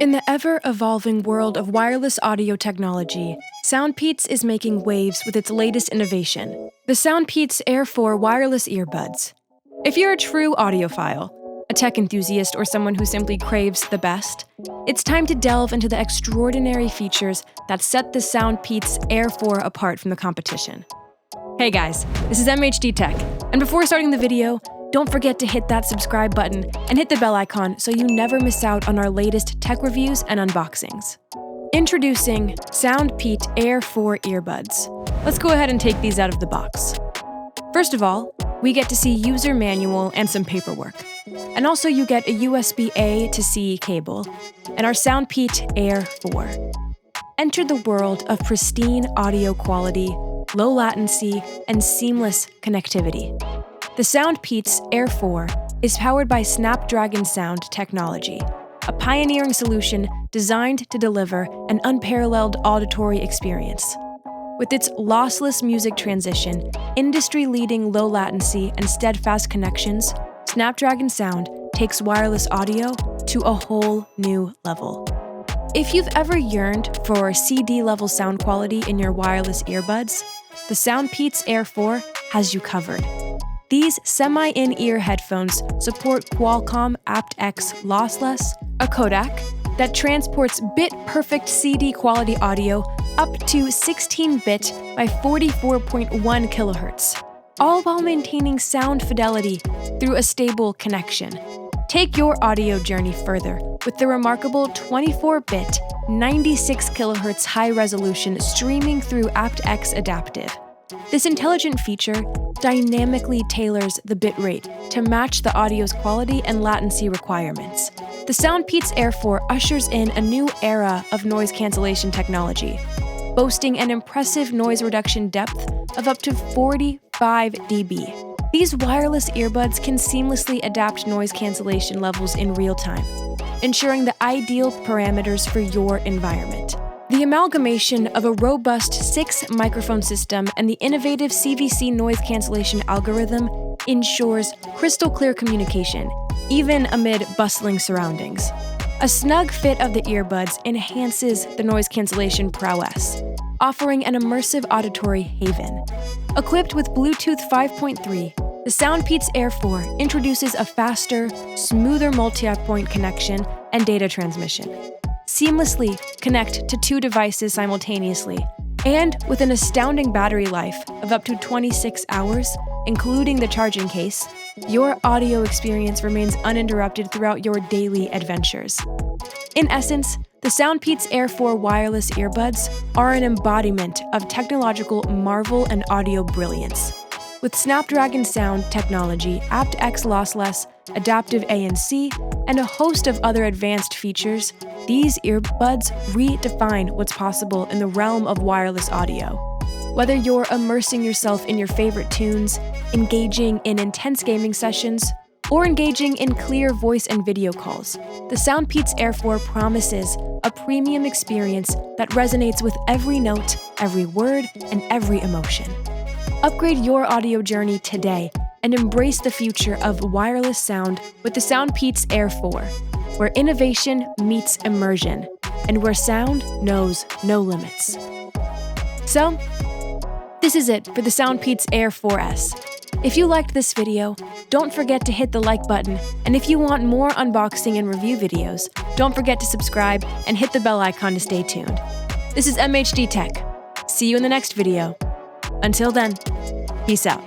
In the ever-evolving world of wireless audio technology, SoundPEATS is making waves with its latest innovation, the SoundPEATS Air4 wireless earbuds. If you're a true audiophile, a tech enthusiast, or someone who simply craves the best, it's time to delve into the extraordinary features that set the SoundPEATS Air4 apart from the competition. Hey guys, this is MHD Tech, and before starting the video, don't forget to hit that subscribe button and hit the bell icon so you never miss out on our latest tech reviews and unboxings. Introducing SoundPEATS Air4 earbuds. Let's go ahead and take these out of the box. First of all, we get to see user manual and some paperwork. And also you get a USB-A to C cable and our SoundPEATS Air4. Enter the world of pristine audio quality, low latency, and seamless connectivity. The SoundPEATS Air4 is powered by Snapdragon Sound technology, a pioneering solution designed to deliver an unparalleled auditory experience. With its lossless music transition, industry-leading low latency, and steadfast connections, Snapdragon Sound takes wireless audio to a whole new level. If you've ever yearned for CD-level sound quality in your wireless earbuds, the SoundPEATS Air4 has you covered. These semi-in-ear headphones support Qualcomm aptX lossless, a codec that transports bit-perfect CD-quality audio up to 16-bit by 44.1 kHz, all while maintaining sound fidelity through a stable connection. Take your audio journey further with the remarkable 24-bit, 96 kHz high-resolution streaming through aptX Adaptive. This intelligent feature dynamically tailors the bitrate to match the audio's quality and latency requirements. The SoundPEATS Air4 ushers in a new era of noise cancellation technology, boasting an impressive noise reduction depth of up to 45 dB. These wireless earbuds can seamlessly adapt noise cancellation levels in real time, ensuring the ideal parameters for your environment. The amalgamation of a robust 6-microphone system and the innovative CVC noise cancellation algorithm ensures crystal clear communication, even amid bustling surroundings. A snug fit of the earbuds enhances the noise cancellation prowess, offering an immersive auditory haven. Equipped with Bluetooth 5.3, the SoundPEATS Air4 introduces a faster, smoother multi-point connection and data transmission. Seamlessly connect to 2 devices simultaneously, and with an astounding battery life of up to 26 hours, including the charging case, your audio experience remains uninterrupted throughout your daily adventures. In essence, the SoundPEATS Air4 wireless earbuds are an embodiment of technological marvel and audio brilliance. With Snapdragon Sound technology, aptX lossless, adaptive ANC, and a host of other advanced features, these earbuds redefine what's possible in the realm of wireless audio. Whether you're immersing yourself in your favorite tunes, engaging in intense gaming sessions, or engaging in clear voice and video calls, the SoundPEATS Air4 promises a premium experience that resonates with every note, every word, and every emotion. Upgrade your audio journey today and embrace the future of wireless sound with the SoundPEATS Air4, where innovation meets immersion and where sound knows no limits. So, this is it for the SoundPEATS Air4S. If you liked this video, don't forget to hit the like button, and if you want more unboxing and review videos, don't forget to subscribe and hit the bell icon to stay tuned. This is MHD Tech. See you in the next video. Until then, peace out.